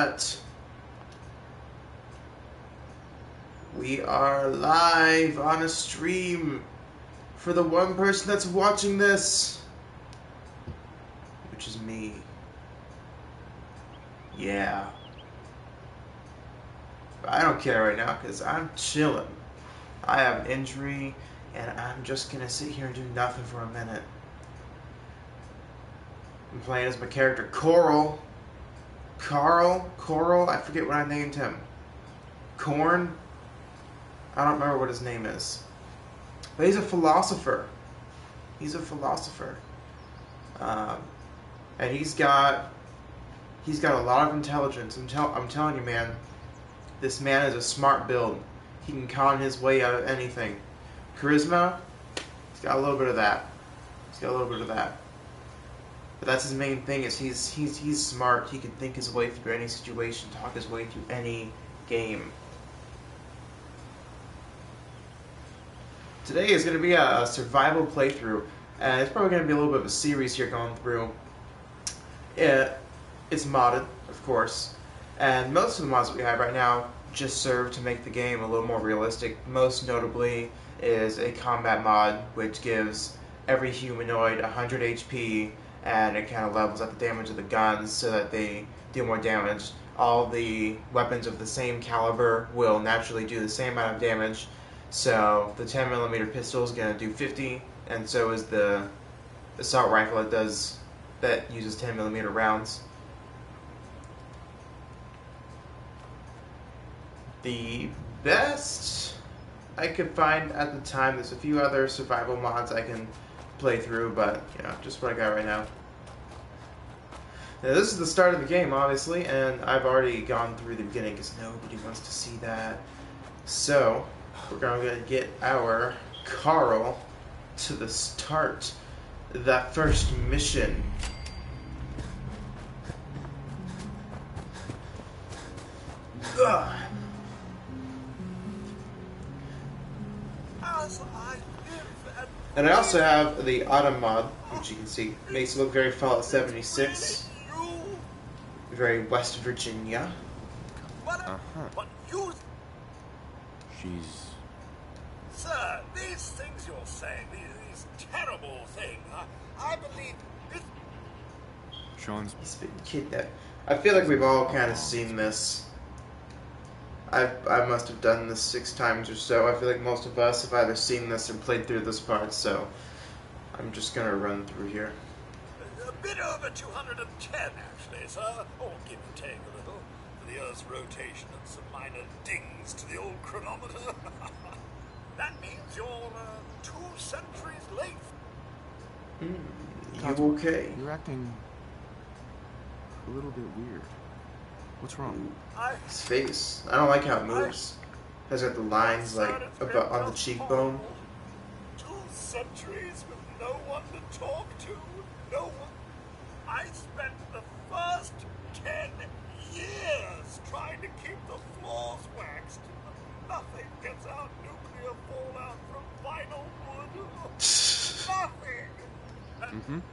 what? We are live on a stream for the one person that's watching this, which is me. Yeah. But I don't care right now because I'm chilling. I have an injury and I'm just gonna sit here and do nothing for a minute. I'm playing as my character Coral. Coral, I forget what I named him. Corn? I don't remember what his name is. But he's a philosopher. He's a philosopher. And he's got a lot of intelligence. I'm telling you, man, this man is a smart build. He can con his way out of anything. Charisma, he's got a little bit of that. But that's his main thing, is he's smart. He can think his way through any situation, talk his way through any game. Today is going to be a survival playthrough, and it's probably going to be a little bit of a series here going through. It's modded, of course, and most of the mods that we have right now just serve to make the game a little more realistic. Most notably is a combat mod, which gives every humanoid 100 HP, and it kind of levels up the damage of the guns so that they do more damage. All the weapons of the same caliber will naturally do the same amount of damage. So the 10mm pistol is going to do 50, and so is the assault rifle that uses 10mm rounds. The best I could find at the time, there's a few other survival mods I can play through, but just what I got right now. Now this is the start of the game, obviously, and I've already gone through the beginning because nobody wants to see that. So we're going to get our Carl to the start, that first mission. Ugh. And I also have the autumn mod, which you can see makes it look very Fallout 76, very West Virginia. She's... Sir, these things you're saying, these terrible things, I believe this... Sean's... He's been kidnapped. I feel like we've all kind of seen this. I must have done this 6 times or so. I feel like most of us have either seen this or played through this part, so I'm just gonna run through here. A bit over 210, actually, sir. Or give and take a little. For the Earth's rotation and some minor dings to the old chronometer. That means you're 2 centuries late. You okay? You're acting a little bit weird. What's wrong? His face. I don't like how it moves. Has got the lines like about on the cheekbone. 2 centuries with no one to talk to. No one. I spent the first 10 years trying to keep the floors waxed. Nothing gets out nuclear fallout from vinyl wood. Nothing.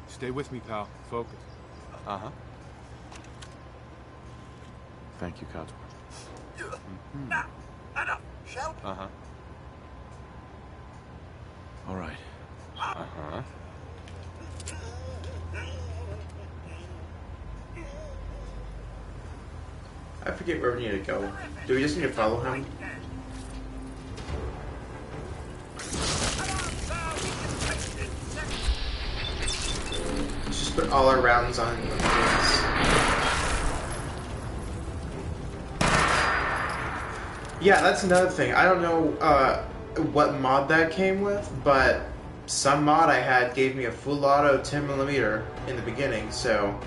Stay with me, pal. Focus. Thank you, Codsworth. Now, enough, shall we? All right. I forget where we need to go. Do we just need to follow him? Let's just put all our rounds on this. Yeah, that's another thing. I don't know what mod that came with, but some mod I had gave me a full auto 10mm in the beginning, so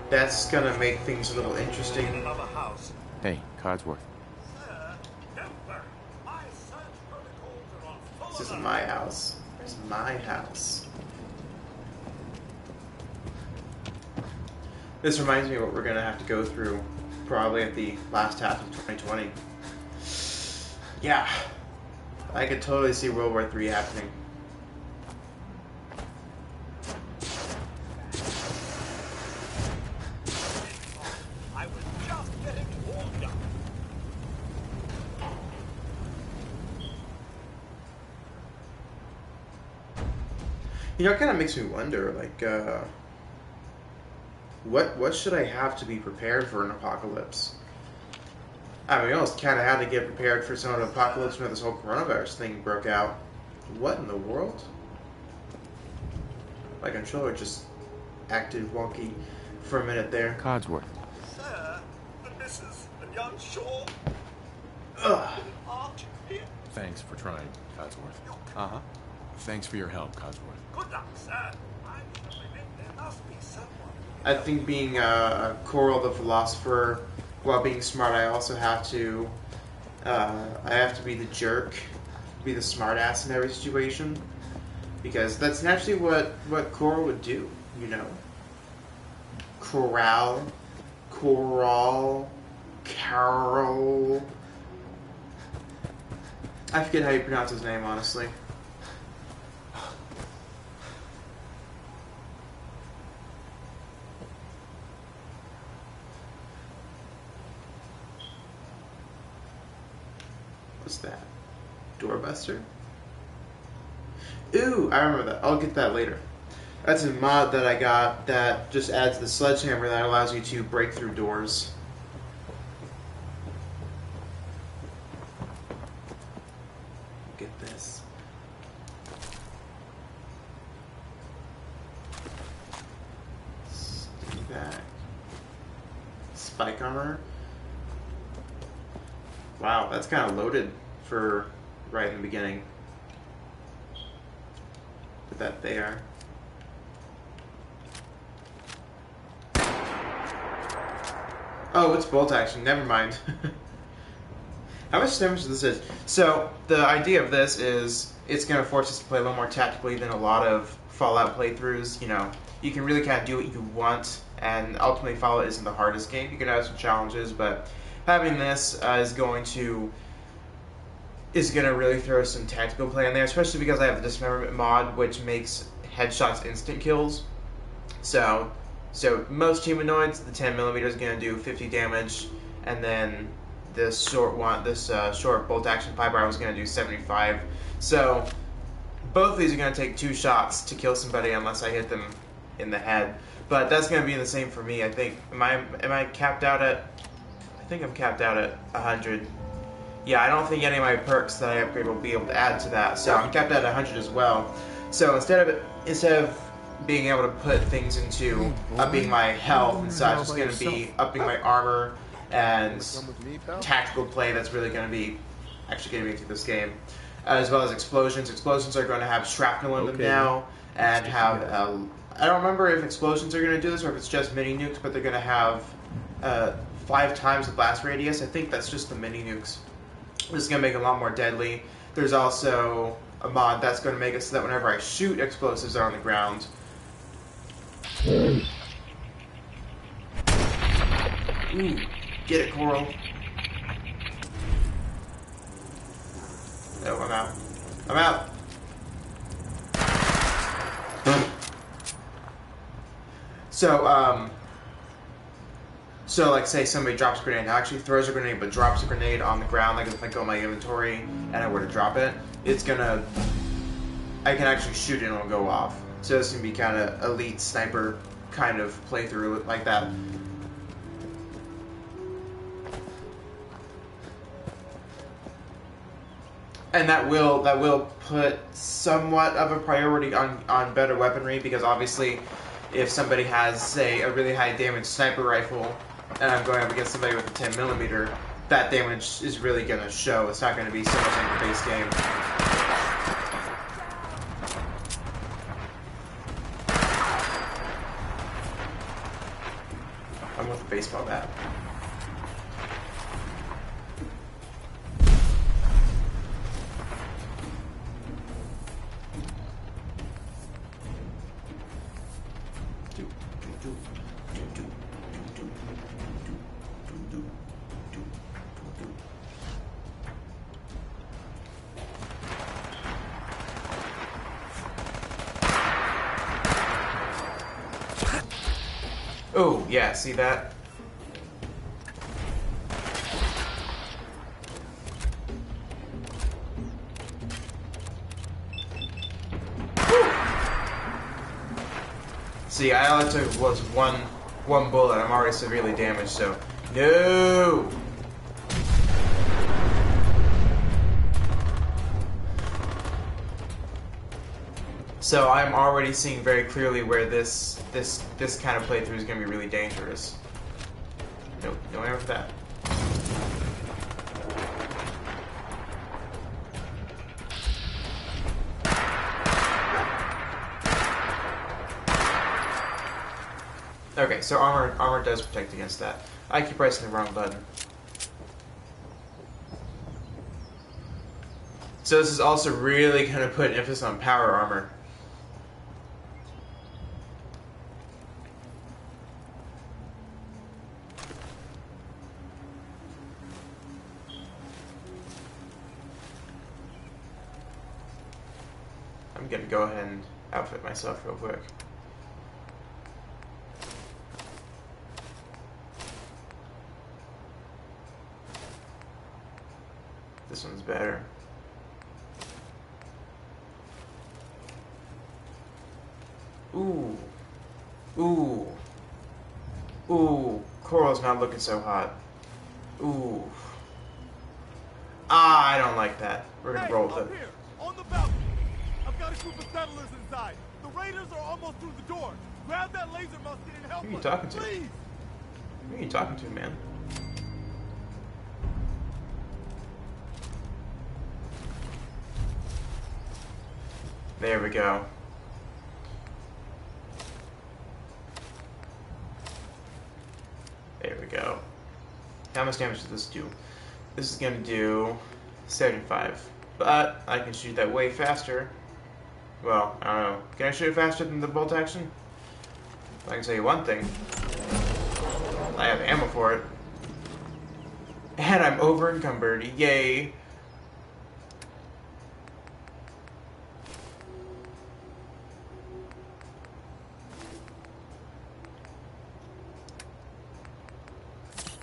that's gonna make things a little interesting. Hey, Codsworth. This isn't my house. It's my house. This reminds me of what we're gonna have to go through probably at the last half of 2020. Yeah, I could totally see World War III happening. I was just You know, it kind of makes me wonder, like, what should I have to be prepared for an apocalypse? I mean, we almost kind of had to get prepared for some of the apocalypse when this whole coronavirus thing broke out. What in the world? My controller just acted wonky for a minute there. Codsworth. Sir, the missus and young Shaw Ugh. aren't here. Thanks for trying, Codsworth. Uh-huh. Thanks for your help, Codsworth. Good luck, sir. I'm sure there must be someone. I think being Coral the philosopher, while being smart, I also have to, be the jerk, be the smartass in every situation, because that's naturally what Coral would do, you know. Coral, Carol. I forget how you pronounce his name, honestly. What's that? Doorbuster? Ooh, I remember that. I'll get that later. That's a mod that I got that just adds the sledgehammer that allows you to break through doors. Get this. Stick back. Spike armor. Wow, that's kind of loaded for right in the beginning. Put that there. Oh, it's bolt action. Never mind. How much damage this is? So, the idea of this is it's going to force us to play a little more tactically than a lot of Fallout playthroughs. You know, you can really kind of do what you want, and ultimately Fallout isn't the hardest game. You can have some challenges, but having this is going to really throw some tactical play in there, especially because I have the dismemberment mod, which makes headshots instant kills. So most humanoids, the 10mm is going to do 50 damage, and then this short bolt action 5-bar was going to do 75. So both of these are going to take 2 shots to kill somebody unless I hit them in the head. But that's going to be the same for me. I think am I capped out at? I think I'm capped out at 100. Yeah, I don't think any of my perks that I upgrade will be able to add to that. So I'm capped at 100 as well. So instead of being able to put things into upping my health and such, it's going to be upping my armor and tactical play that's really going to be actually getting me through this game. As well as explosions. Explosions are going to have shrapnel in them now, and have, I don't remember if explosions are going to do this or if it's just mini nukes, but they're going to have 5 times the blast radius. I think that's just the mini nukes. This is going to make it a lot more deadly. There's also a mod that's going to make it so that whenever I shoot, explosives are on the ground. Ooh, get it, Coral. Oh, I'm out. I'm out. So like say somebody drops a grenade, actually throws a grenade but drops a grenade on the ground, like if I go in my inventory and I were to drop it, I can actually shoot it and it'll go off. So this can be kind of elite sniper kind of playthrough like that. And that will put somewhat of a priority on better weaponry, because obviously if somebody has, say, a really high damage sniper rifle and I'm going up against somebody with a 10mm, that damage is really going to show. It's not going to be so much in the base game. I'm with a baseball bat. Oh, yeah, see that? See, I only took one bullet. I'm already severely damaged, so no. So I'm already seeing very clearly where this kind of playthrough is going to be really dangerous. Nope, no aim for that. Okay, so armor does protect against that. I keep pressing the wrong button. So this is also really going to put an emphasis on power armor. I'm going to go ahead and outfit myself real quick. This one's better. Ooh. Ooh. Ooh. Coral's not looking so hot. Ooh. Ah, I don't like that. We're gonna roll with it. Here, on the balcony. I've got a group of settlers inside. The raiders are almost through the door. Grab that laser musket and help us. Who are you talking to? Please. Who are you talking to, man? There we go. There we go. How much damage does this do? This is going to do 75. But I can shoot that way faster. Well, I don't know. Can I shoot it faster than the bolt action? I can tell you one thing. I have ammo for it. And I'm over encumbered. Yay.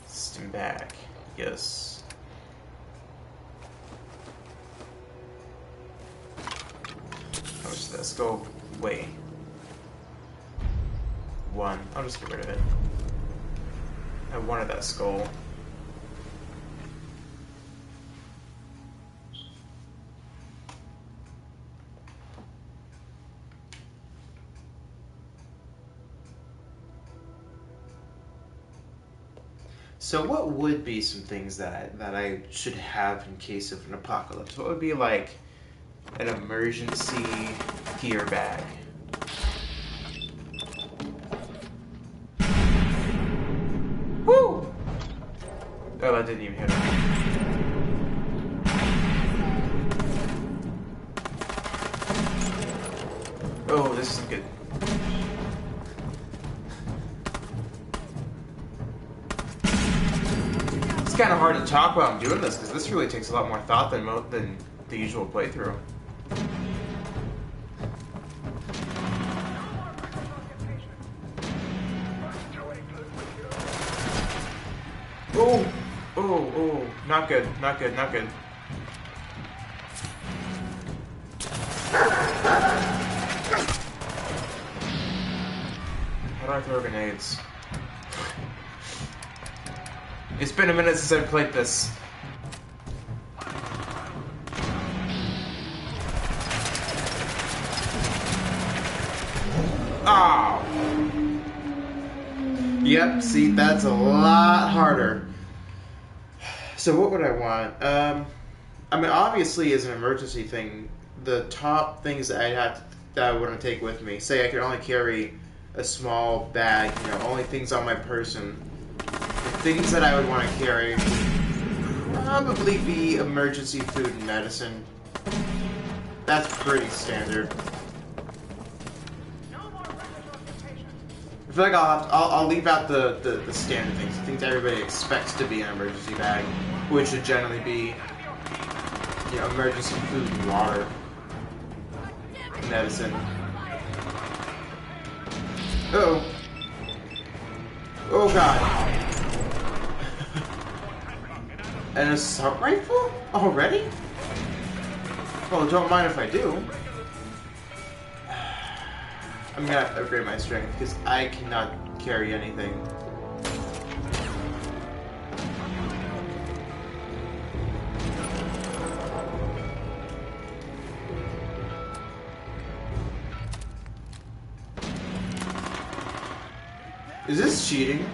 System back. Yes. How much does that skull weigh? 1. I'll just get rid of it. I wanted that skull. So what would be some things that I should have in case of an apocalypse? What would be like an emergency gear bag? Woo! Oh, that didn't even hit him. Oh, this isn't good. It's kind of hard to talk while I'm doing this because this really takes a lot more thought than the usual playthrough. Oh, oh, oh, not good, not good, not good. How do I throw grenades? It's been a minute since I've played this. Oh. Yep, see, that's a lot harder. So what would I want? I mean, obviously, as an emergency thing, the top things that I want to take with me. Say I could only carry a small bag, you know, only things on my person. The things that I would want to carry would probably be emergency food and medicine. That's pretty standard. I feel like I'll leave out the standard things, the things everybody expects to be an emergency bag, which would generally be, you know, emergency food and water, medicine. Uh-oh. Oh god. An assault rifle? Already? Well, don't mind if I do. I'm gonna have to upgrade my strength because I cannot carry anything. Is this cheating?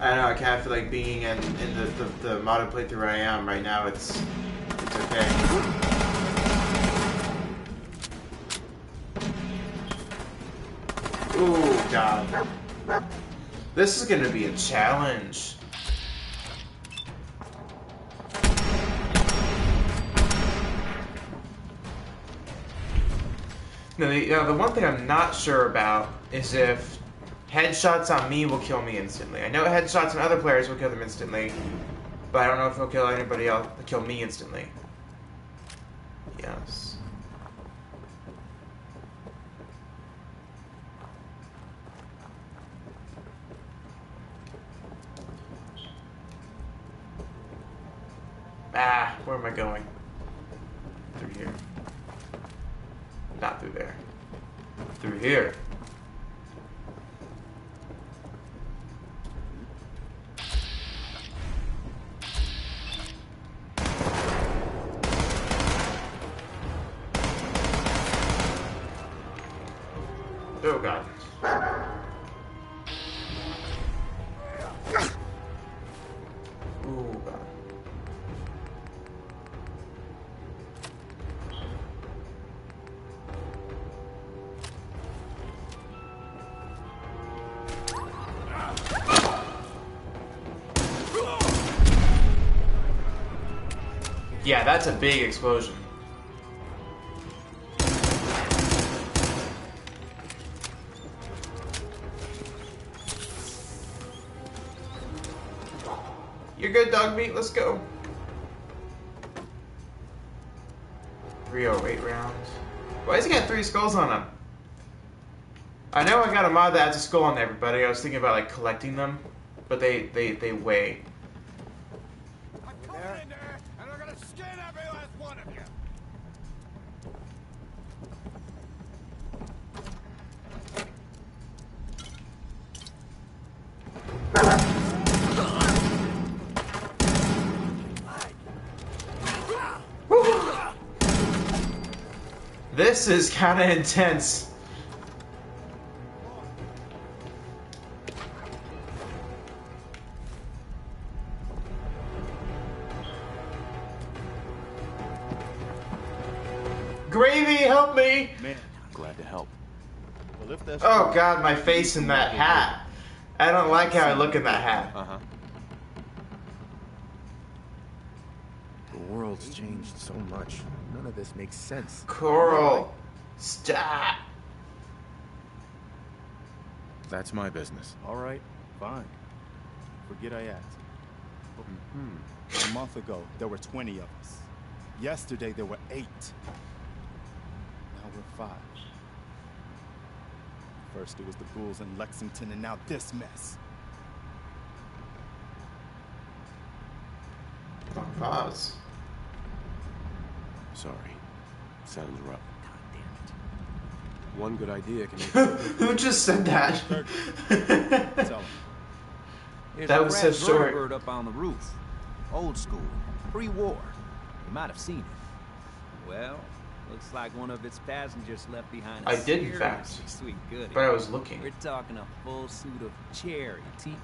I don't know, I kind of feel like being in the modded playthrough I am right now, it's okay. Ooh, God. This is gonna be a challenge. No, the one thing I'm not sure about is if headshots on me will kill me instantly. I know headshots on other players will kill them instantly, but I don't know if it'll kill anybody else. Kill me instantly. Yes. Ah, where am I going? Through here. Not through there. Through here. Oh, God. Oh, God. Yeah, that's a big explosion. You're good, dog meat. Let's go. 308 rounds. Why has he got 3 skulls on him? I know I got a mod that adds a skull on everybody. I was thinking about like collecting them, but they weigh. I'm coming in there, and I'm gonna skin every last one of you. This is kind of intense. Gravy, help me! Man, glad to help. Well, if that's Oh God, my face in that hat. I don't like how I look in that hat. The world's changed so much. None of this makes sense. Coral, stop. That's my business. All right, fine. Forget I asked. A month ago, there were 20 of us. Yesterday, there were 8. Now we're 5. First, it was the ghouls in Lexington, and now this mess. Pause. Sorry. Sounds rough. God damn it. One good idea can make Who just said that? Tell him. That was so short. Bird up on the roof. Old school. Pre-war. You might have seen it. Well, looks like one of its passengers left behind a I did, in fact. sweet goodie. But I was looking. We're talking a full suit of cherry tea.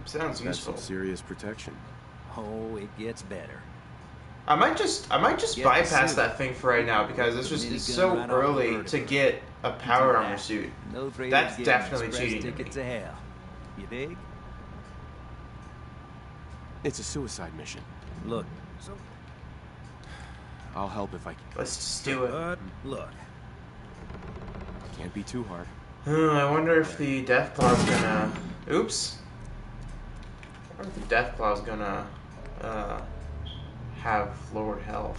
Sounds That's useful. some serious protection. Oh, it gets better. I might just Get bypass the that thing for right now because it's so Minigun right off the early vertebra. to get a power Do armor that. suit. No traders That's getting definitely express cheating to ticket me. to hell. You dig? It's a suicide mission. Look, so I'll help if I can. Let's just do it. but look. Can't be too hard. I wonder if the Deathclaw's gonna. Oops. I wonder if the Deathclaw's gonna have lowered health.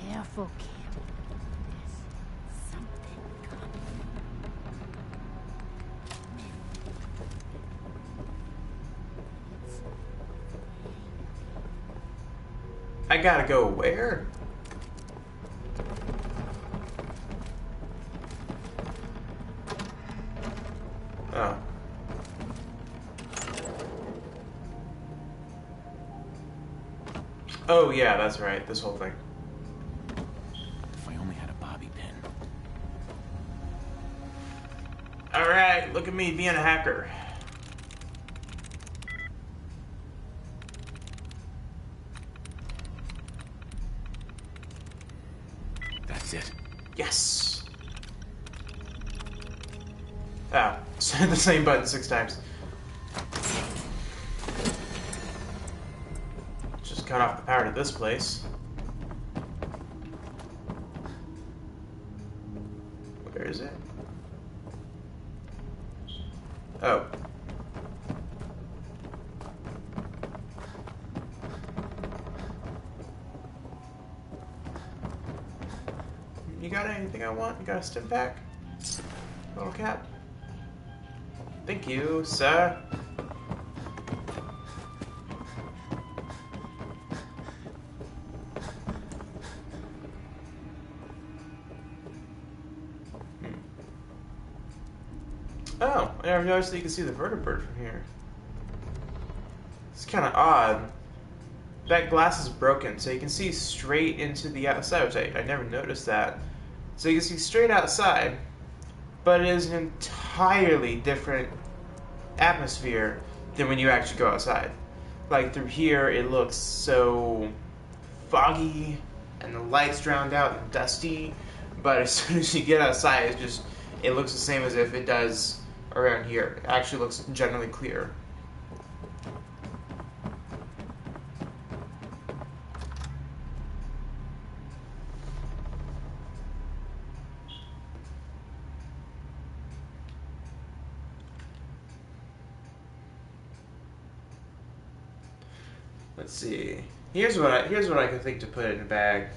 Careful, Kim. There's something coming. I gotta go where? Oh. Oh yeah, that's right. This whole thing. If I only had a bobby pin. Alright, look at me being a hacker. That's it. Yes! Ah, hit the same button 6 times. Just cut off the power to this place. Where is it? Oh. You got anything I want? You got a stim pack? Little cat? Thank you, sir. Oh, I never noticed that you can see the vertebrate from here. It's kind of odd. That glass is broken, so you can see straight into the outside, which I never noticed that. So you can see straight outside, but it is an entirely different atmosphere than when you actually go outside. Like through here, it looks so foggy, and the lights drowned out and dusty, but as soon as you get outside, it looks the same as if it does around here. It actually looks generally clear. Let's see. Here's what I could think to put in a bag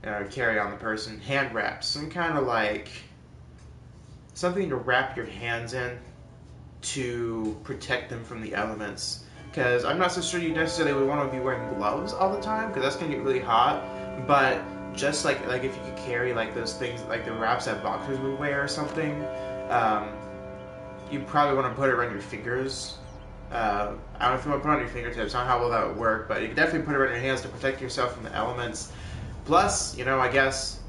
or carry on the person. Hand wraps, some kind of like something to wrap your hands in to protect them from the elements. Because I'm not so sure you necessarily would want to be wearing gloves all the time, because that's gonna get really hot. But just like if you could carry like those things, like the wraps that boxers would wear or something, you probably want to put it around your fingers. I don't know if you want to put it on your fingertips. I don't know how well that would work, but you can definitely put it around your hands to protect yourself from the elements. Plus, you know, I guess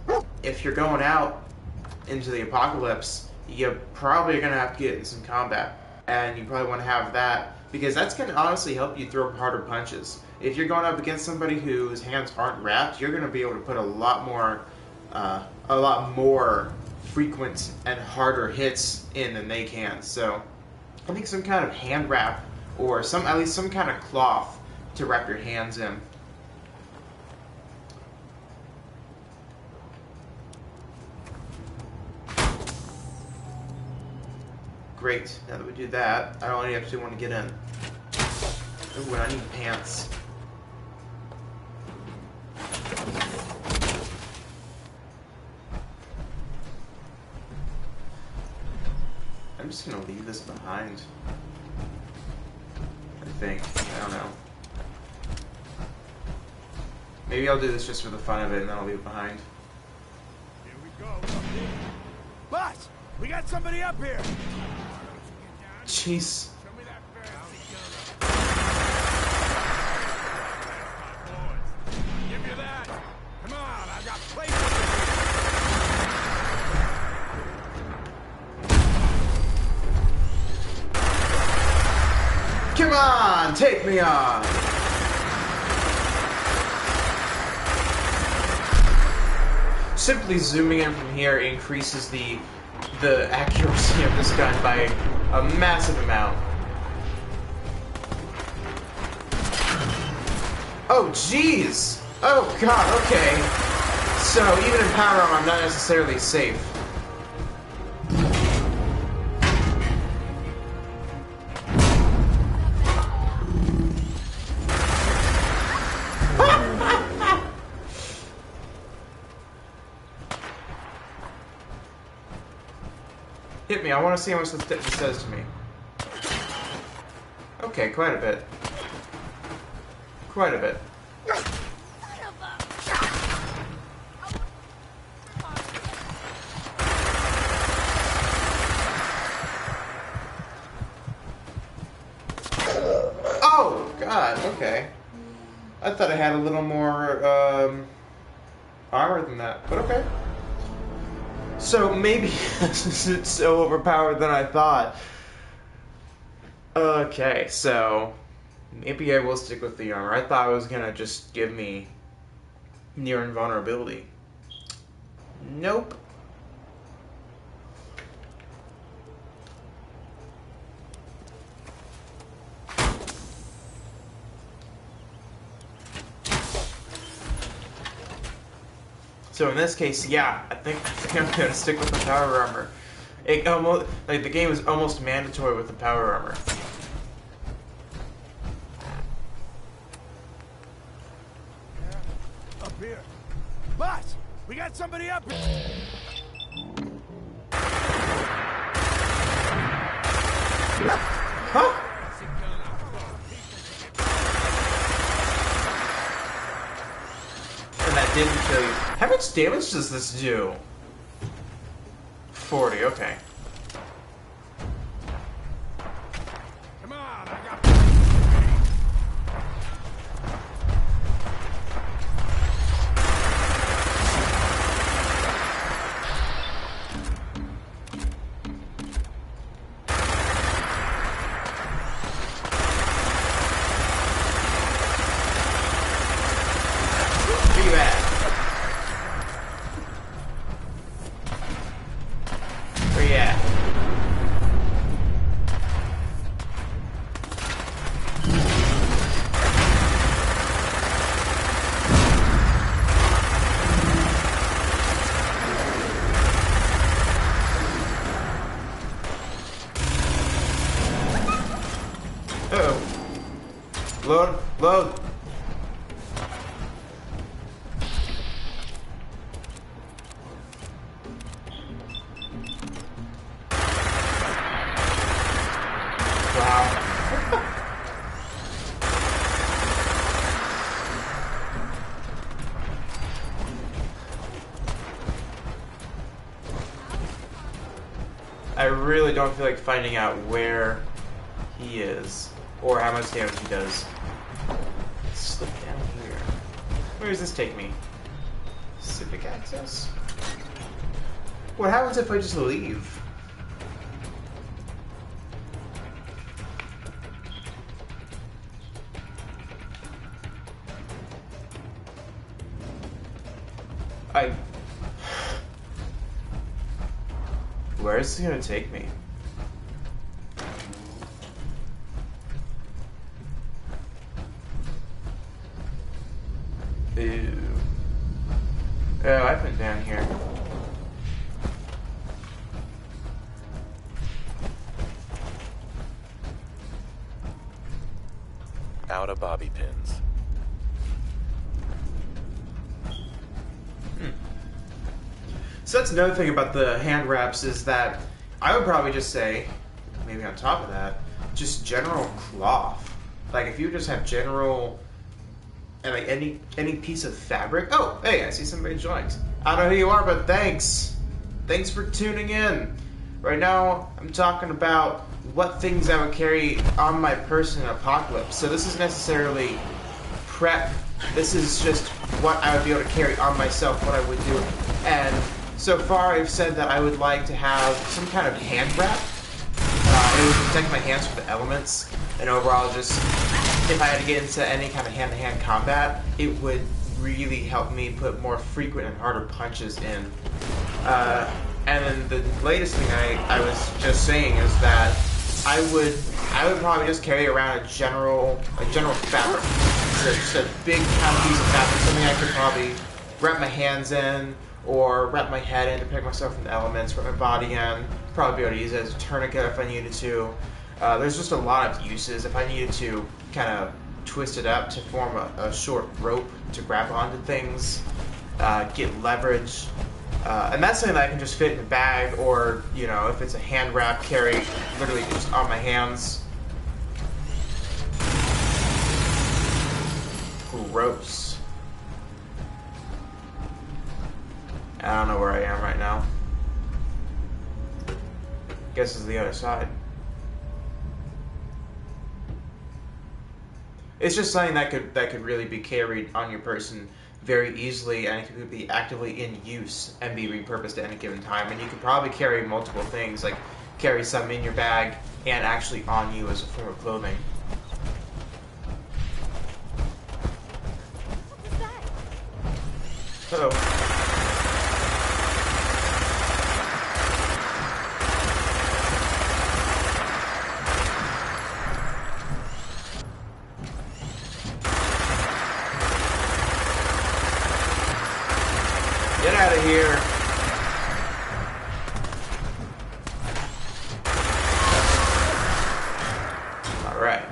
if you're going out into the apocalypse, you probably are going to have to get in some combat. And you probably want to have that, because that's going to honestly help you throw harder punches. If you're going up against somebody whose hands aren't wrapped, you're going to be able to put a lot more frequent and harder hits in than they can. So I think some kind of hand wrap, or at least some kind of cloth to wrap your hands in. Great, now that we do that, I only actually want to get in. Ooh, and I need pants. I'm just gonna leave this behind. I think. I don't know. Maybe I'll do this just for the fun of it, and then I'll leave it behind. Here we go. Boss, we got somebody up here. Jeez. Show me that fancy gun. Give me that. Come on, I got places. Come on, take me on! Simply zooming in from here increases the accuracy of this gun by a massive amount. Oh, jeez! Oh, God, okay. So, even in power armor, I'm not necessarily safe. Hit me, I want to see how much this does to me. Okay, quite a bit. Quite a bit. I thought I had a little more armor than that, but okay. So maybe it's so overpowered than I thought. Okay, so maybe I will stick with the armor. I thought it was gonna just give me near invulnerability. Nope. So in this case, yeah, I think I'm gonna stick with the power armor. It almost like the game is almost mandatory with the power armor. Up here. Boss, we got somebody up here. Huh? And that didn't kill you. How much damage does this do? 40, okay. Come on, I got. Where you at? Where you at? Uh-oh. Load, load. Wow. I really don't feel like finding out where he is or how much damage he does. Let's slip down here. Where does this take me? Civic access? What happens if I just leave? Where is he gonna take me? Ew. Oh, I've been down here. Out of bobby pins. So that's another thing about the hand wraps is that I would probably just say, maybe on top of that, just general cloth. Like if you just have general, and like any piece of fabric. Oh, hey, I see somebody joined. I don't know who you are, but thanks. Thanks for tuning in. Right now, I'm talking about what things I would carry on my person in apocalypse. So this isn't necessarily prep. This is just what I would be able to carry on myself, what I would do. And so far, I've said that I would like to have some kind of hand wrap. It would protect my hands from the elements, and overall, just if I had to get into any kind of hand-to-hand combat, it would really help me put more frequent and harder punches in. And then the latest thing I was just saying is that I would probably just carry around a general fabric, just a big kind of piece of fabric, something I could probably wrap my hands in. Or wrap my head in to protect myself from the elements, wrap my body in. Probably be able to use it as a tourniquet if I needed to. There's just a lot of uses. If I needed to kind of twist it up to form a short rope to grab onto things, get leverage. And that's something that I can just fit in a bag, or, you know, if it's a hand wrap, carry literally just on my hands. Gross. I don't know where I am right now. Guess it's the other side. It's just something that could really be carried on your person very easily, and it could be actively in use and be repurposed at any given time. And you could probably carry multiple things, like carry some in your bag and actually on you as a form of clothing. Uh-oh. Get out of here. All right.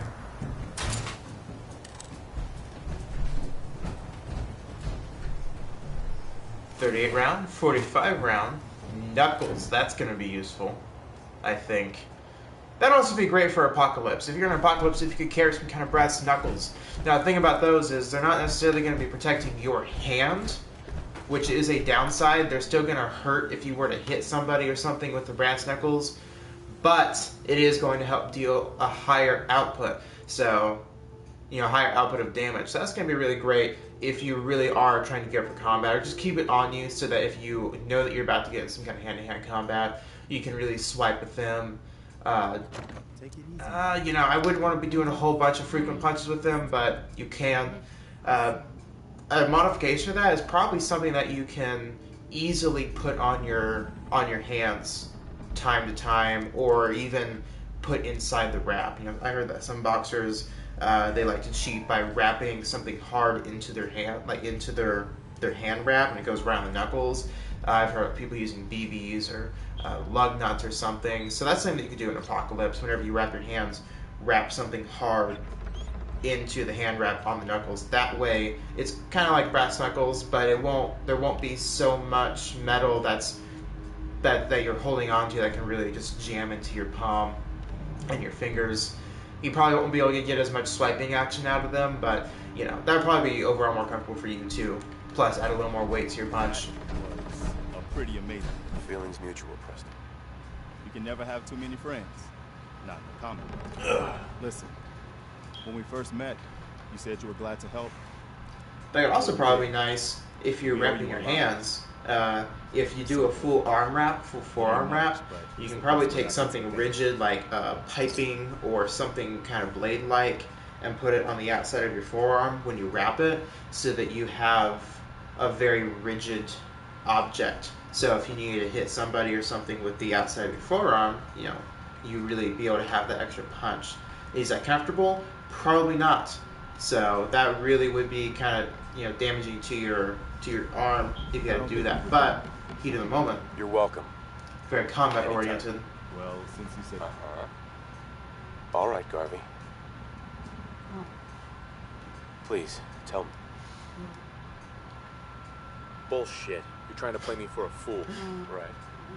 .38 round, 45 round, knuckles. That's going to be useful, I think. That'd also be great for Apocalypse. If you're in Apocalypse, if you could carry some kind of brass knuckles. Now, the thing about those is they're not necessarily going to be protecting your hand, which is a downside. They're still going to hurt if you were to hit somebody or something with the brass knuckles, but it is going to help deal a higher output. So, higher output of damage. So that's going to be really great if you really are trying to get for combat, or just keep it on you so that if you know that you're about to get in some kind of hand-to-hand combat, you can really swipe with them. Take it easy. I wouldn't want to be doing a whole bunch of frequent punches with them, but you can. A modification of that is probably something that you can easily put on your hands time to time, or even put inside the wrap. I heard that some boxers they like to cheat by wrapping something hard into their hand, like into their hand wrap, and it goes around the knuckles. I've heard people using BBs or lug nuts or something. So that's something that you could do in Apocalypse. Whenever you wrap your hands, wrap something hard into the hand wrap on the knuckles. That way, it's kind of like brass knuckles, but there won't be so much metal that you're holding onto that can really just jam into your palm and your fingers. You probably won't be able to get as much swiping action out of them, but that'd probably be overall more comfortable for you too. Plus, add a little more weight to your punch. Was pretty amazing. Feelings mutual, Preston. You can never have too many friends. Not in the common way. Listen, when we first met, you said you were glad to help. That could also probably be nice if you're wrapping your hands. If you do a full arm wrap, full forearm wrap, you can probably take something rigid like piping or something kind of blade-like and put it on the outside of your forearm when you wrap it, so that you have a very rigid object. So if you need to hit somebody or something with the outside of your forearm, you really be able to have that extra punch. Is that comfortable? Probably not. So that really would be kind of damaging to your arm if you had to do that. But heat of the moment. You're welcome. Very combat oriented. Well, since you said All right, Garvey. Oh. Please, tell me. Bullshit. You're trying to play me for a fool. Right.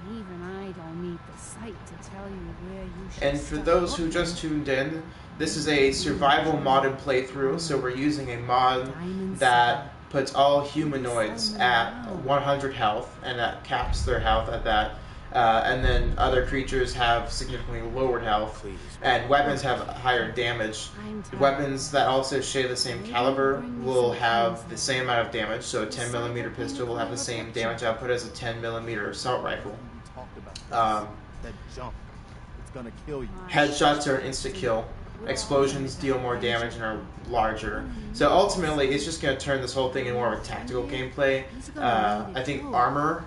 Even I don't need the sight to tell you where you should And for start those who looking. just tuned in, this is a survival modded playthrough, so we're using a mod that puts all humanoids at 100 health, and that caps their health at that. And then other creatures have significantly lowered health, and weapons have higher damage. Weapons that also share the same caliber will have the same amount of damage, so a 10mm pistol will have the same damage output as a 10mm assault rifle. talked about Um, that jump. It's gonna kill you. Headshots are an insta-kill. Explosions deal more damage and are larger. So ultimately, it's just going to turn this whole thing into more of a tactical gameplay. I think armor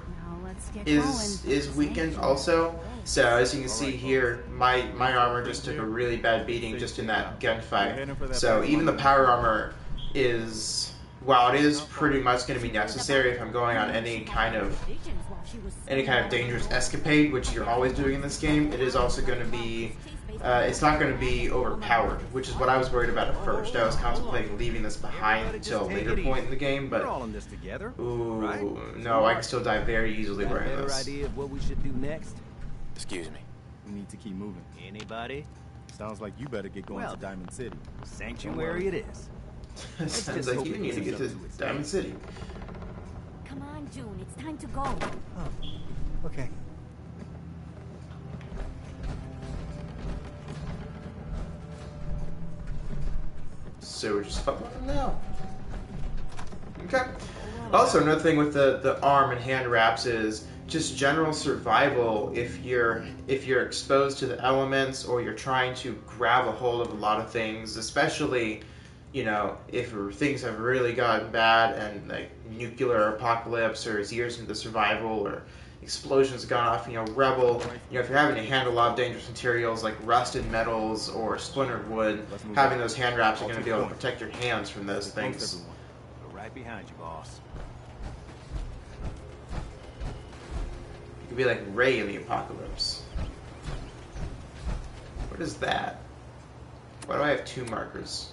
is weakened also. So as you can see here, my armor just took a really bad beating just in that gunfight. So even the power armor is, while it is pretty much going to be necessary if I'm going on any kind of dangerous escapade, which you're always doing in this game, it is also going to be, it's not going to be overpowered, which is what I was worried about at first. I was contemplating leaving this behind until a later point in the game, but all in this together. ooh, no, I can still die very easily wearing Better this. idea of what we should do next? Excuse me. We need to keep moving. Anybody? Sounds like you better get going Well, to Diamond City. Sanctuary it is. Sounds like you need to get to Diamond City. Come on, June. It's time to go. Oh, okay. so we're just fucking them now. Okay. Also, another thing with the arm and hand wraps is just general survival. If you're exposed to the elements, or you're trying to grab a hold of a lot of things, especially, you know, if things have really gotten bad and like nuclear apocalypse, or it's years into survival, or explosions have gone off, you know, rebel, you know, if you're having to handle a lot of dangerous materials like rusted metals or splintered wood, having those hand wraps are going to be able to protect your hands from those things. We're right behind you, boss. You could be like Ray in the apocalypse. What is that? Why do I have 2 markers?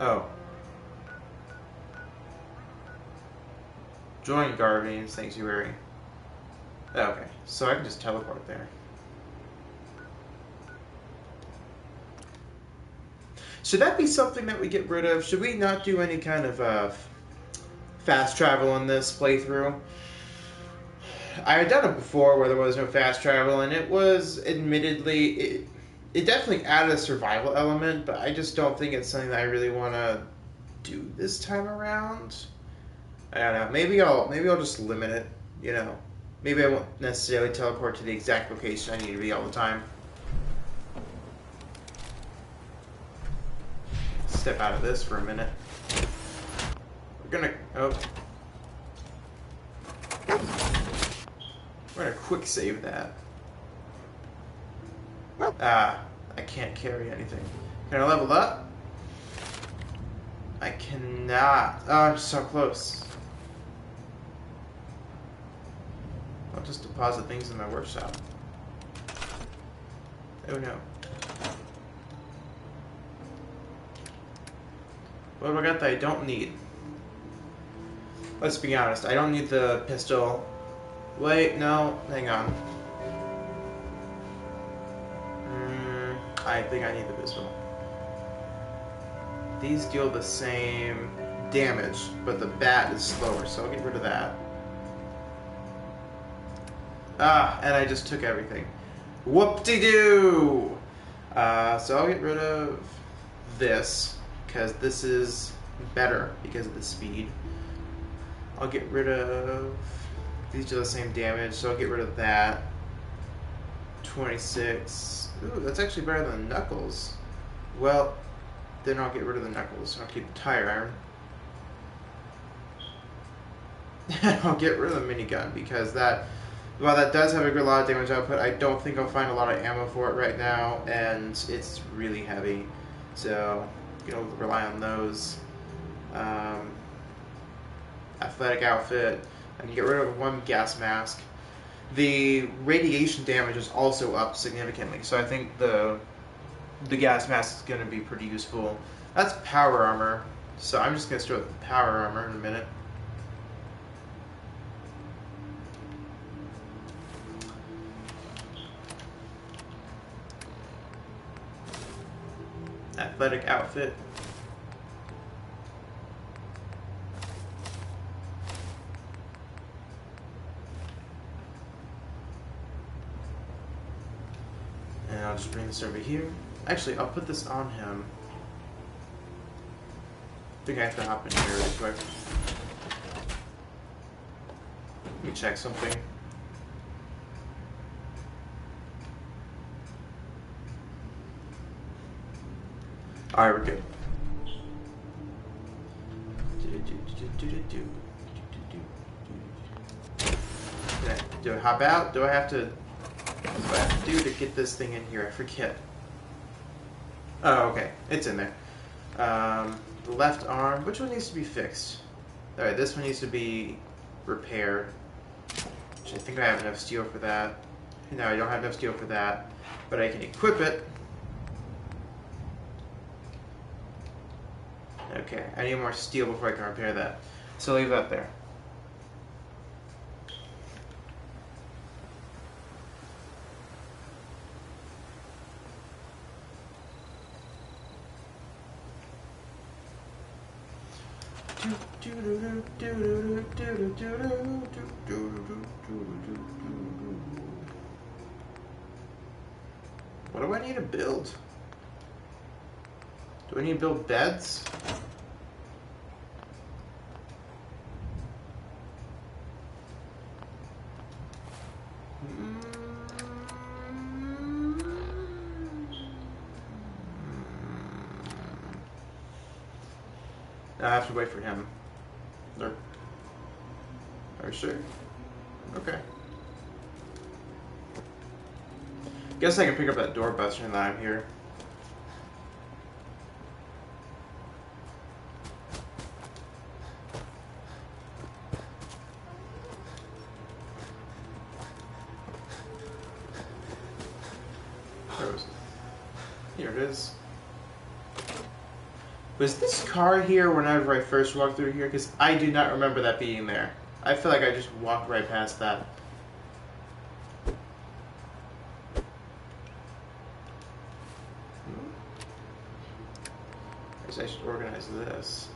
Oh. Join Guardian Sanctuary. Okay, so I can just teleport there. Should that be something that we get rid of? Should we not do any kind of fast travel in this playthrough? I had done it before where there was no fast travel, and it was admittedly it definitely added a survival element, but I just don't think it's something that I really want to do this time around. I don't know. Maybe I'll just limit it. You know, maybe I won't necessarily teleport to the exact location I need to be all the time. Step out of this for a minute. We're gonna quick save that. Ah, I can't carry anything. Can I level up? I cannot. Oh, I'm so close. I'll just deposit things in my workshop. Oh no. What have I got that I don't need? Let's be honest, I don't need the pistol. Wait, no, hang on. I think I need the pistol. These deal the same damage, but the bat is slower, so I'll get rid of that. Ah, and I just took everything. Whoop-de-doo! So I'll get rid of this, because this is better because of the speed. I'll get rid of... These do the same damage, so I'll get rid of that. 26. Ooh, that's actually better than Knuckles. Well, then I'll get rid of the Knuckles. I'll keep the tire iron. I'll get rid of the minigun, because that... While that does have a lot of damage output, I don't think I'll find a lot of ammo for it right now, and it's really heavy. So, you know, rely on those. Athletic outfit. I can get rid of 1 gas mask. The radiation damage is also up significantly, so I think the gas mask is going to be pretty useful. That's power armor, so I'm just going to start with the power armor in a minute. Athletic outfit. And I'll just bring this over here. Actually, I'll put this on him. I think I have to hop in here really quick. Let me check something. Alright, we're good. Do I hop out? Do I have to... What do I have to do to get this thing in here? I forget. Oh, okay. It's in there. The left arm. Which one needs to be fixed? Alright, this one needs to be repaired. Which I think I have enough steel for that. No, I don't have enough steel for that. But I can equip it. Okay, I need more steel before I can repair that. So leave that there. What do I need to build? Do I need to build beds? I have to wait for him. Are you sure? Okay. Guess I can pick up that doorbuster now that I'm here. Where was it? Here it is. Was this car here whenever I first walked through here? Because I do not remember that being there. I feel like I just walked right past that. I guess I should organize this.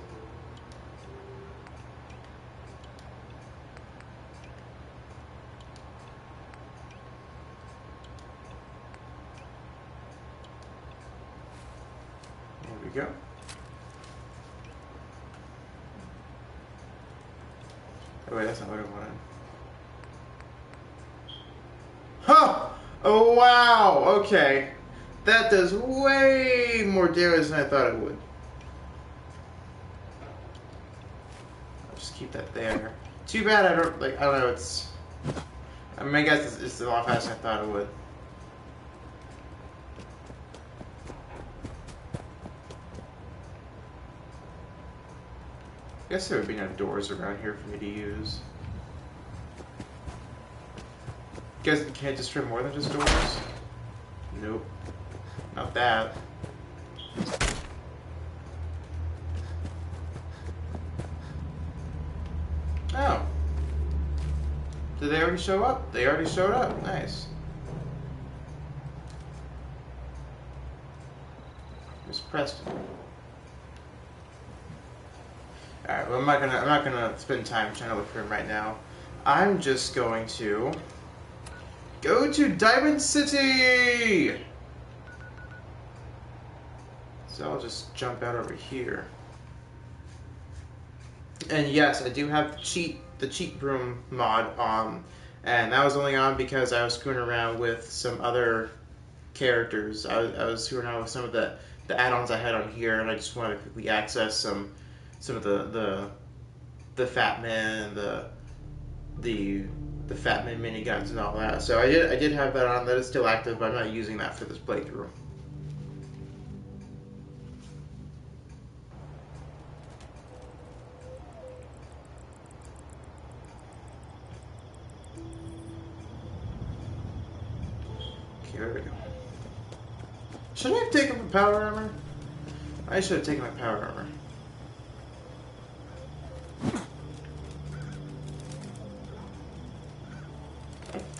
There we go. Oh wait, that's not what I wanted. Huh! Oh wow! Okay. That does way more damage than I thought it would. I'll just keep that there. Too bad I don't know, it's... I mean, I guess it's a lot faster than I thought it would. I guess there would be no doors around here for me to use. You guys can't destroy more than just doors? Nope. Not that. Oh. Did they already show up? They already showed up. Nice. Miss Preston. Alright, well I'm not gonna spend time trying to look for him right now. I'm just going to go to Diamond City! So I'll just jump out over here. And yes, I do have the cheat room mod on, and that was only on because I was screwing around with some other characters. I was screwing around with some of the add-ons I had on here, and I just wanted to quickly access some of the Fat Man, the Fat Man miniguns and all that. So I did have that on. That is still active, but I'm not using that for this playthrough. Okay, there we go. Should I have taken my power armor? I should have taken my power armor.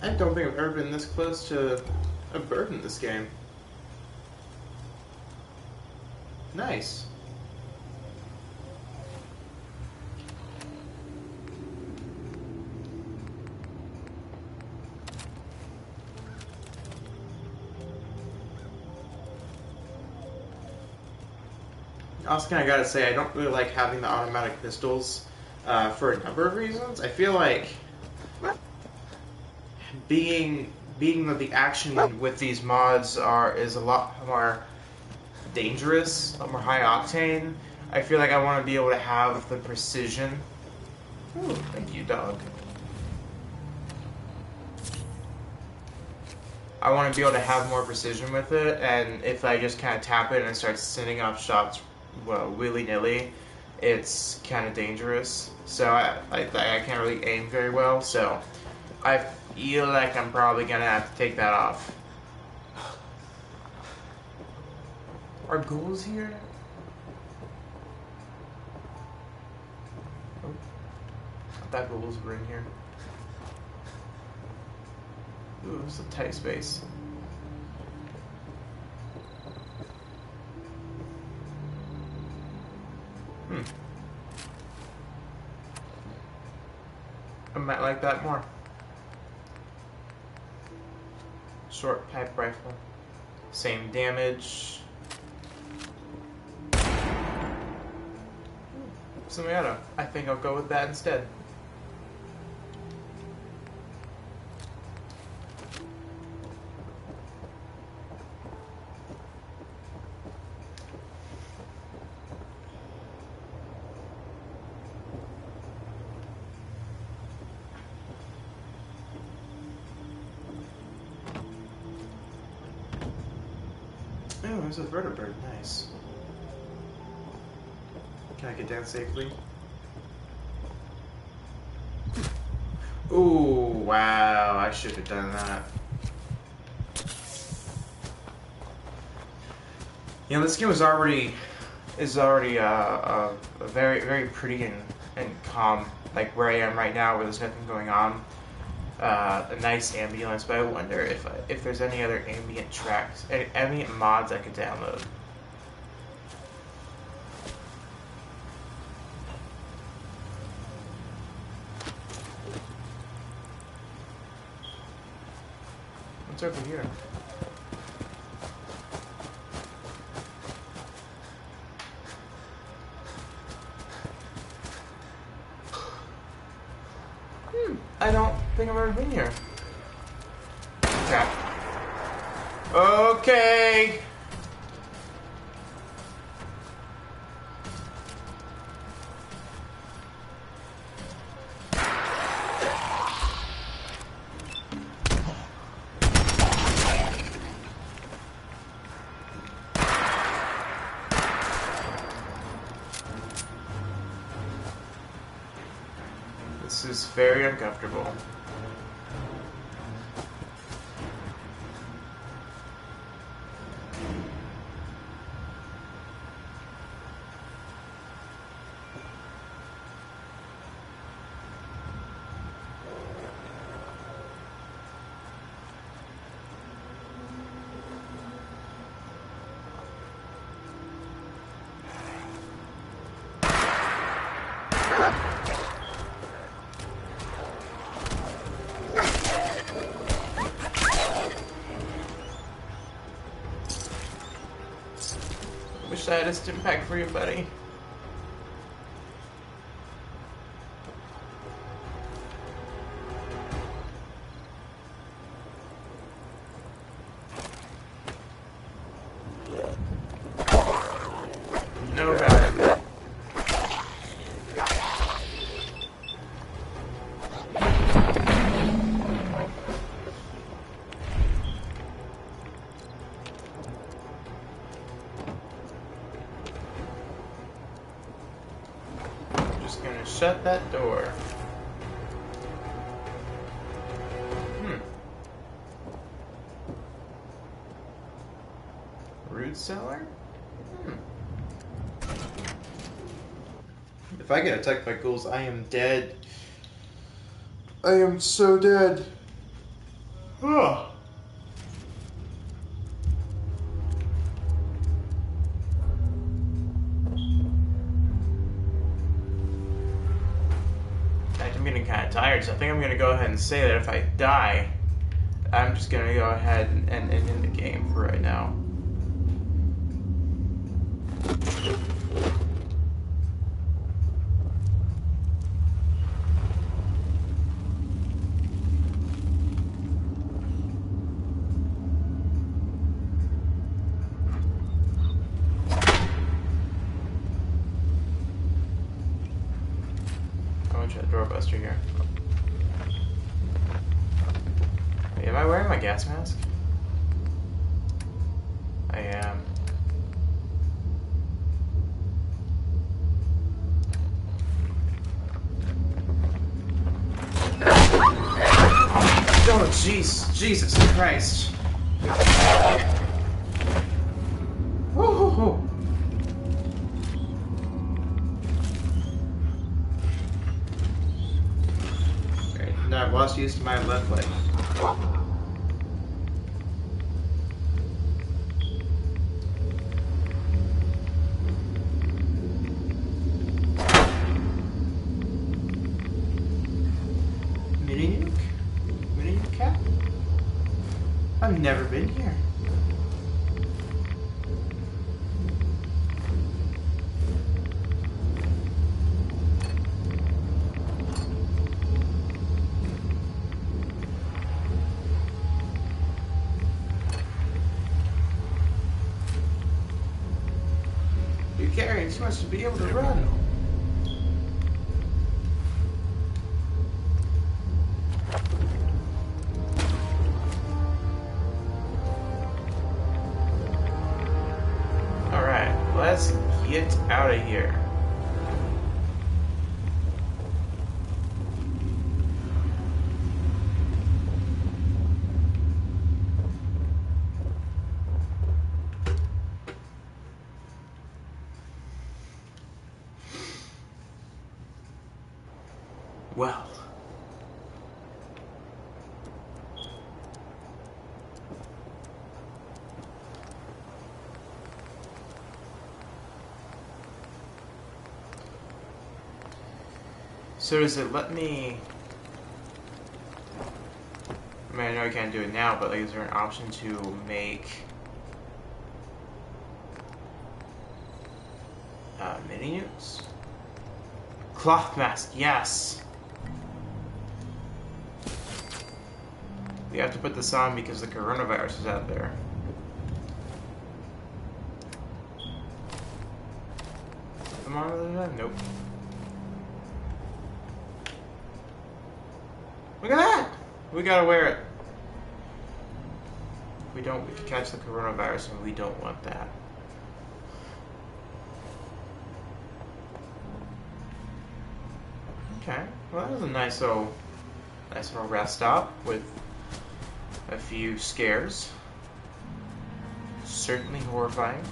I don't think I've ever been this close to a bird in this game. Nice. Also, kind of gotta say, I don't really like having the automatic pistols for a number of reasons. I feel like being that the action with these mods is a lot more dangerous, a lot more high octane. I feel like I want to be able to have the precision. Ooh, thank you, dog. I want to be able to have more precision with it, and if I just kind of tap it and it starts sending off shots, well, willy-nilly, it's kind of dangerous. So I can't really aim very well, so I feel like I'm probably gonna have to take that off. Are ghouls here? Oh, I thought ghouls were in here. Ooh, it's a tight space. I might like that more. Short pipe rifle. Same damage. semi-auto. I think I'll go with that instead. Oh, there's a vertibird. Nice. Can I get down safely? Ooh, wow. I should have done that. You know, this game is already very, very pretty and calm, like where I am right now, where there's nothing going on. A nice ambience, but I wonder if there's any other ambient tracks, ambient mods I could download. What's over here? I don't think I've ever been here. Crap. Okay. This is very uncomfortable. Wish I had a stim pack for you, buddy. No bad. Gonna shut that door. Root cellar? If I get attacked by ghouls, I am dead. I am so dead. Oh. I'm getting kind of tired, so I think I'm going to go ahead and say that if I die, I'm just going to go ahead and end the game for right now. That doorbuster here. Wait, am I wearing my gas mask? I am. Oh, jeez. Jesus Christ. Woo-hoo-hoo. Now I've lost use to my left leg. Mini nuke? Mini nuke cap? I've never been here. much to be able to run. Alright, let's get out of here. Well. So does it let me... I mean, I know I can't do it now, but like, is there an option to make... mini nukes? Cloth mask, yes! We have to put this on because the coronavirus is out there. Come on, nope. Look at that! We gotta wear it. If we don't, we could catch the coronavirus, and we don't want that. Okay, well that was a nice little rest stop with a few scares. Certainly horrifying.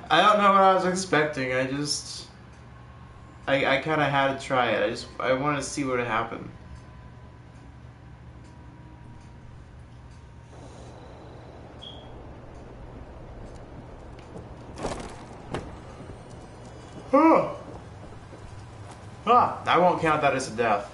I don't know what I was expecting. I kind of had to try it. I wanted to see what would happen. I won't count that as a death.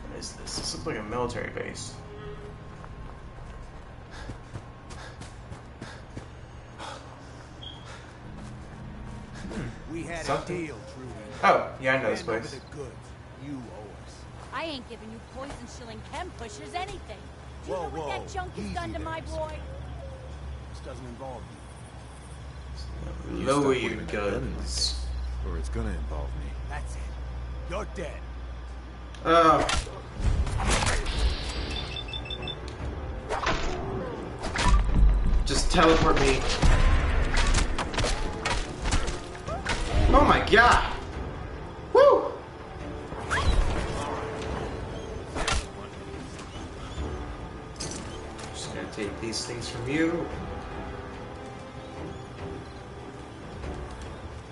What is this? This looks like a military base. We had Something? a deal, Trudy. Oh, yeah, I know this Hand over place. the goods. You owe us. I ain't giving you poison shilling chem pushers anything. Do you Whoa, know what that whoa. junk has Easy done to there, my miss. boy? This doesn't involve you. Lower stop your waving that gun like guns. this, or it's gonna involve me. That's it. You're dead. Just teleport me. Oh my god! Woo! Just gonna take these things from you.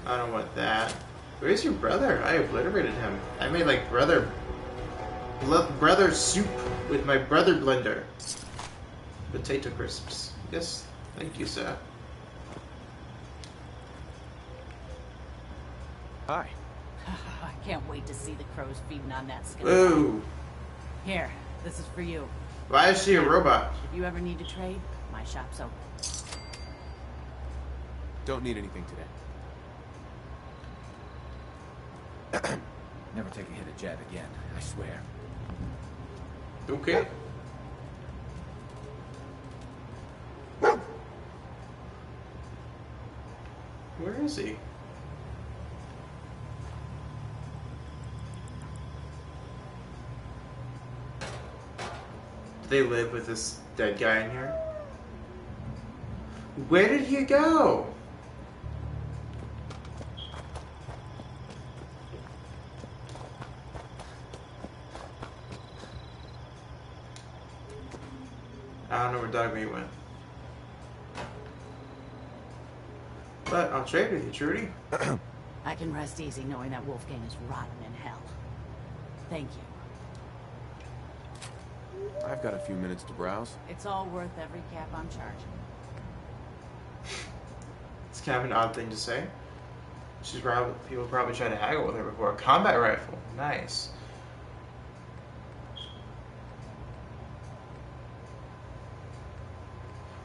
I don't want that. Where's your brother? I obliterated him. I made like brother soup with my brother blender. Potato crisps. Yes, thank you, sir. Hi. I can't wait to see the crows feeding on that skin. Ooh. Here, this is for you. Why is she a robot? If you ever need to trade, my shop's open. Don't need anything today. Never take a hit at Jab again, I swear. Okay. Where is he? Do they live with this dead guy in here? Where did he go? I don't know where Dogmeat went. But I'll trade with you, Trudy. I can rest easy knowing that Wolfgang is rotten in hell. Thank you. I've got a few minutes to browse. It's all worth every cap I'm charging. It's kind of an odd thing to say. People probably try to haggle with her before. A combat rifle. Nice.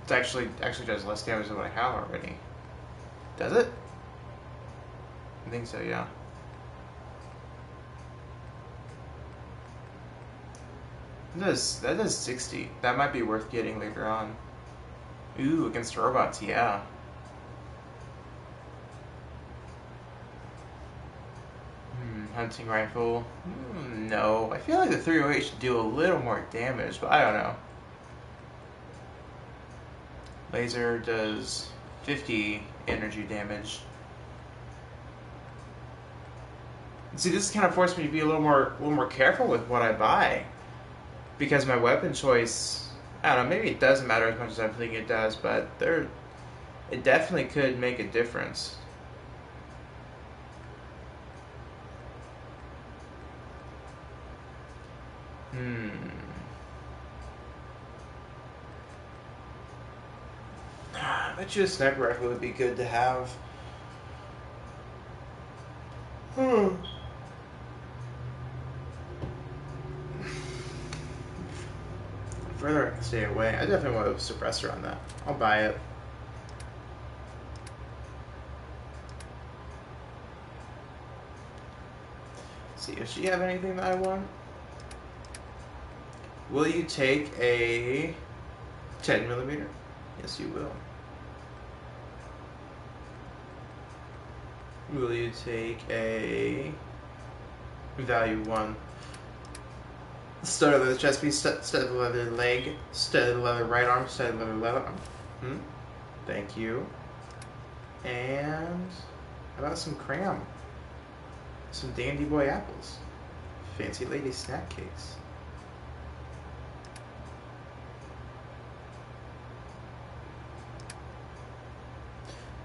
It actually does less damage than what I have already. Does it? I think so, yeah. That does 60. That might be worth getting later on. Ooh, against robots, yeah. Hunting rifle. No. I feel like the 308 should do a little more damage, but I don't know. Laser does 50 energy damage. See, this kind of forced me to be a little more careful with what I buy, because my weapon choice, I don't know, maybe it doesn't matter as much as I think it does, but it definitely could make a difference. I bet you a sniper rifle would be good to have. Further I can stay away. I definitely want a suppressor on that. I'll buy it. See, does she have anything that I want? Will you take a 10mm? Yes, you will. Will you take a value 1? Studded leather chest piece, studded leather leg, studded leather right arm, studded leather arm. Thank you. And how about some cram? Some Dandy Boy apples. Fancy lady snack cakes.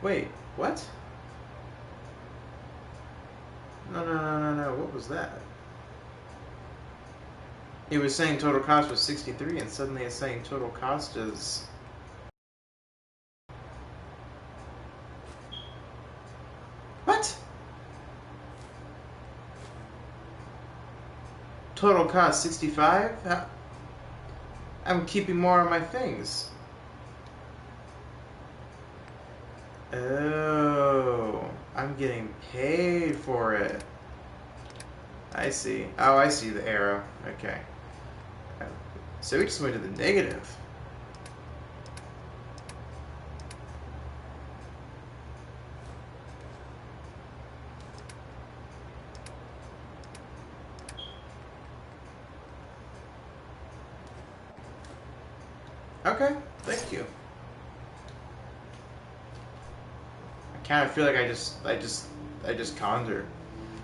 Wait, what? No. What was that? It was saying total cost was 63, and suddenly it's saying total cost is... What? Total cost 65? I'm keeping more of my things. Oh, I'm getting paid for it. I see. Oh, I see the arrow. Okay. So we just went to the negative. Okay, thank you. I kind of feel like I just conjure,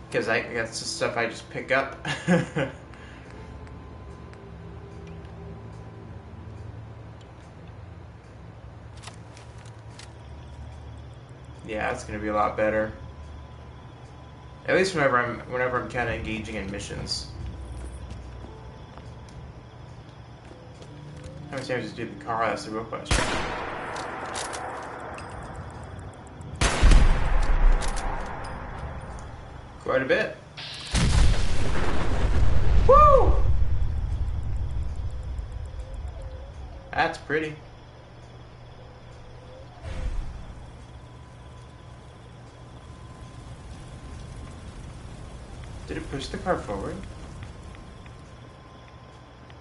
because that's just stuff I just pick up. Yeah, it's gonna be a lot better. At least whenever I'm kind of engaging in missions. How many times do the car? That's the real question. Quite a bit. Woo! That's pretty. Did it push the car forward?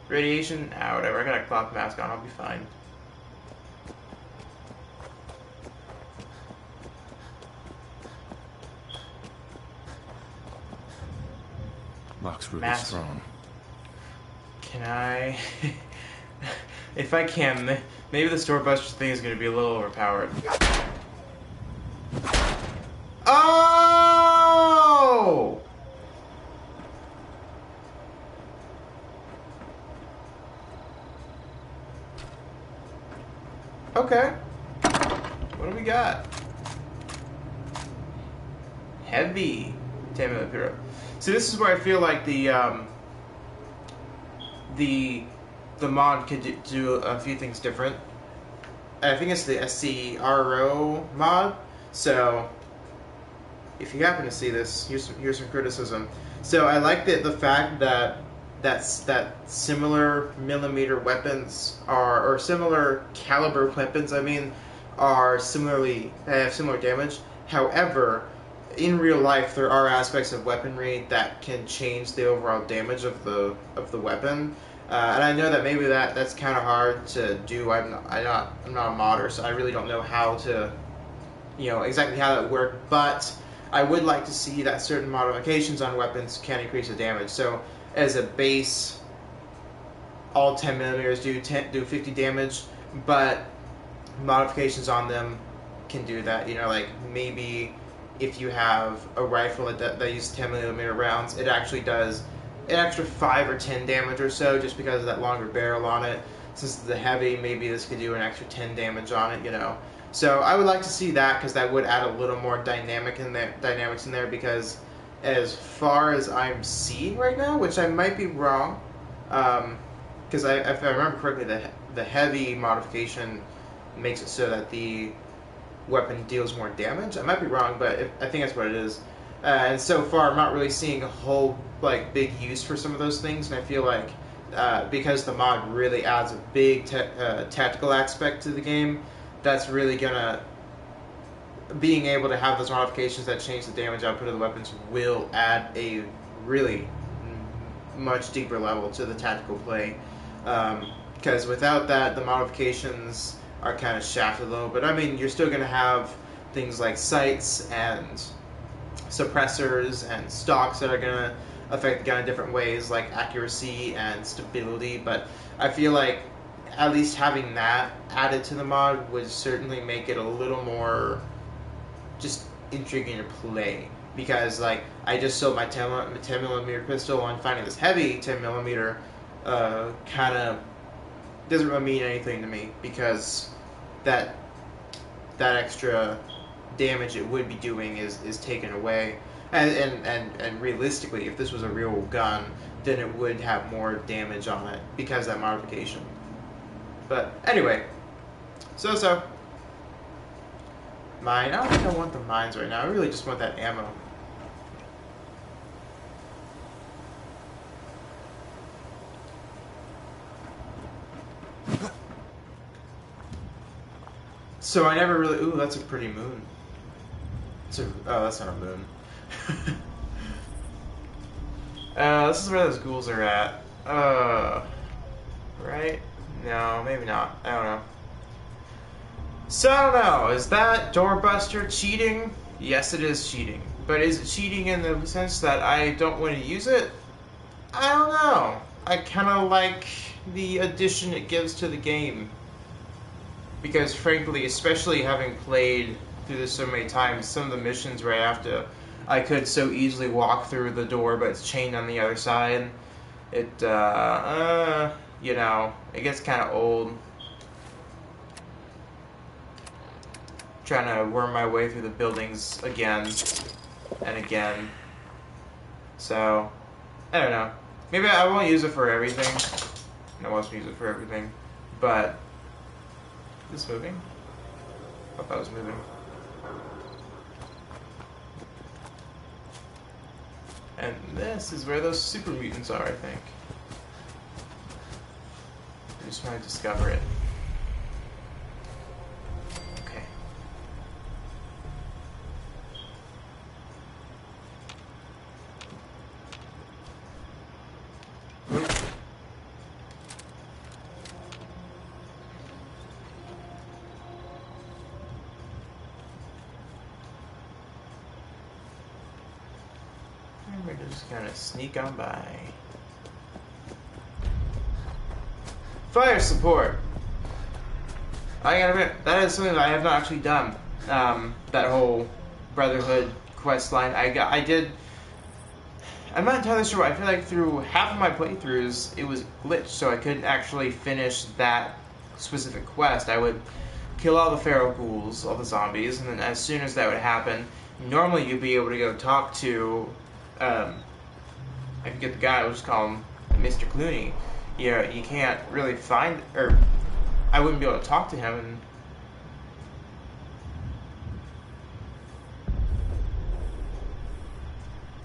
Radiation? Ah, whatever. I got a cloth mask on. I'll be fine. Lock's really Mask. strong. Can I... If I can, maybe the store buster thing is going to be a little overpowered. Oh! Okay. What do we got? heavy 10mm. So this is where I feel like the mod could do a few things different. I think it's the SCRO mod. So if you happen to see this, here's some criticism. So I like the fact that similar millimeter weapons or similar caliber weapons, I mean, have similar damage. However, in real life, there are aspects of weaponry that can change the overall damage of the weapon. And I know that maybe that's kind of hard to do. I'm not a modder, so I really don't know how to, exactly how that would work. But I would like to see that certain modifications on weapons can increase the damage. So as a base, all 10mm do 50 damage, but modifications on them can do that. Like maybe if you have a rifle that uses 10mm rounds, it actually does an extra 5 or 10 damage or so just because of that longer barrel on it. Since it's a heavy, maybe this could do an extra 10 damage on it, So I would like to see that because that would add a little more dynamics in there because as far as I'm seeing right now, which I might be wrong, because if I remember correctly, the heavy modification makes it so that the weapon deals more damage. I might be wrong, but I think that's what it is. And so far, I'm not really seeing a whole big use for some of those things, and I feel like because the mod really adds a big tactical aspect to the game, that's really gonna being able to have those modifications that change the damage output of the weapons will add a really much deeper level to the tactical play. Because without that, the modifications are kind of shafted a little bit. I mean, you're still going to have things like sights and suppressors and stocks that are going to affect the gun in different ways, like accuracy and stability, but I feel like at least having that added to the mod would certainly make it a little more just intriguing to play. Because I just sold my 10mm pistol, and finding this heavy 10mm kind of doesn't really mean anything to me, because that extra damage it would be doing is taken away. And realistically, if this was a real gun, then it would have more damage on it because of that modification. But anyway, so mine. I don't think I want the mines right now. I really just want that ammo. So I never really. Ooh, that's a pretty moon. Oh, that's not a moon. This is where those ghouls are at. Right? No, maybe not. I don't know. So I don't know. Is that doorbuster cheating? Yes, it is cheating. But is it cheating in the sense that I don't want to use it? I don't know. I kind of like the addition it gives to the game. Because frankly, especially having played through this so many times, some of the missions where I could so easily walk through the door, but it's chained on the other side. It, it gets kind of old. Trying to worm my way through the buildings again and again. So, I don't know. Maybe I won't use it for everything. I won't use it for everything. But, is this moving? I thought that was moving. And this is where those super mutants are, I think. I just want to discover it. Okay. We're just gonna sneak on by. Fire support! I gotta admit, that is something that I have not actually done. That whole Brotherhood quest line. I did. I'm not entirely sure. I feel like through half of my playthroughs, it was glitched, so I couldn't actually finish that specific quest. I would kill all the feral ghouls, all the zombies, and then as soon as that would happen, normally you'd be able to go talk to, I forget the guy, we'll just call him Mr. Clooney. You can't really find, or I wouldn't be able to talk to him. And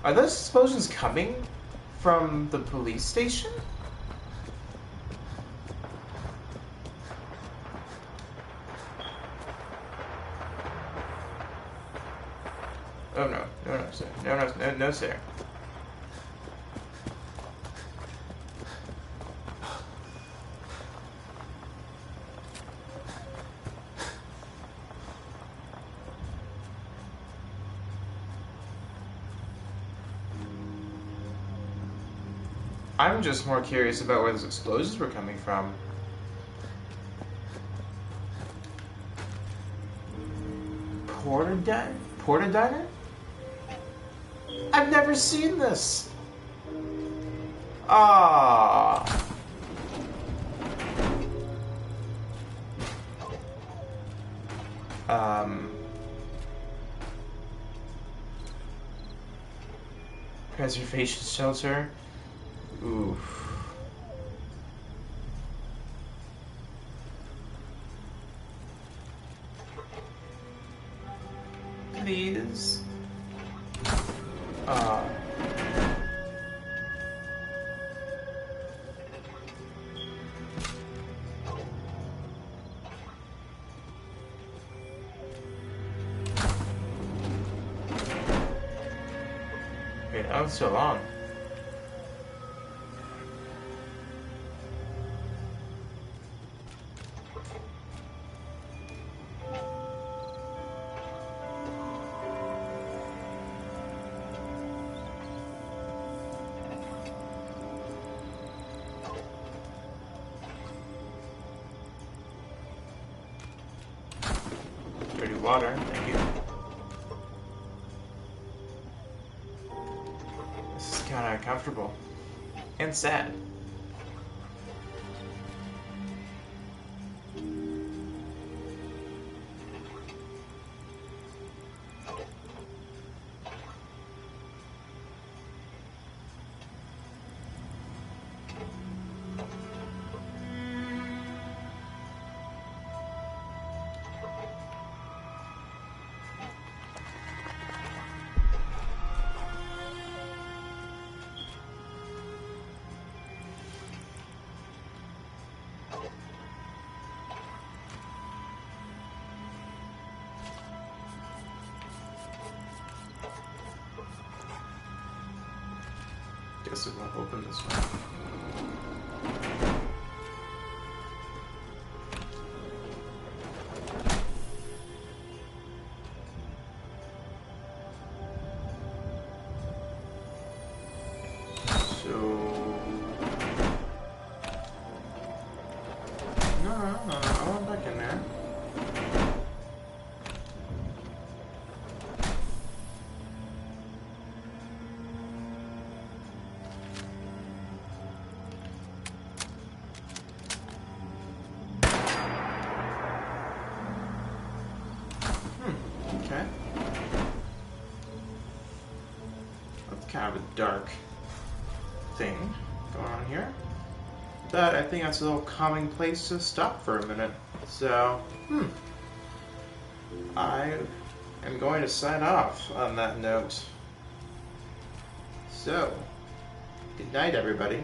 are those explosions coming from the police station? Oh no, no, sir. No, sir. I'm just more curious about where those explosions were coming from. Porta Diner? I've never seen this. Ah. Preservation shelter. Oof. Please. Wait, that was so long. Dirty water, thank you. This is kind of uncomfortable and sad. Guess it won't open this one. No, I want back in there. Okay. That's kind of a dark thing going on here. But I think that's a little calming place to stop for a minute. So, I am going to sign off on that note. So, good night, everybody.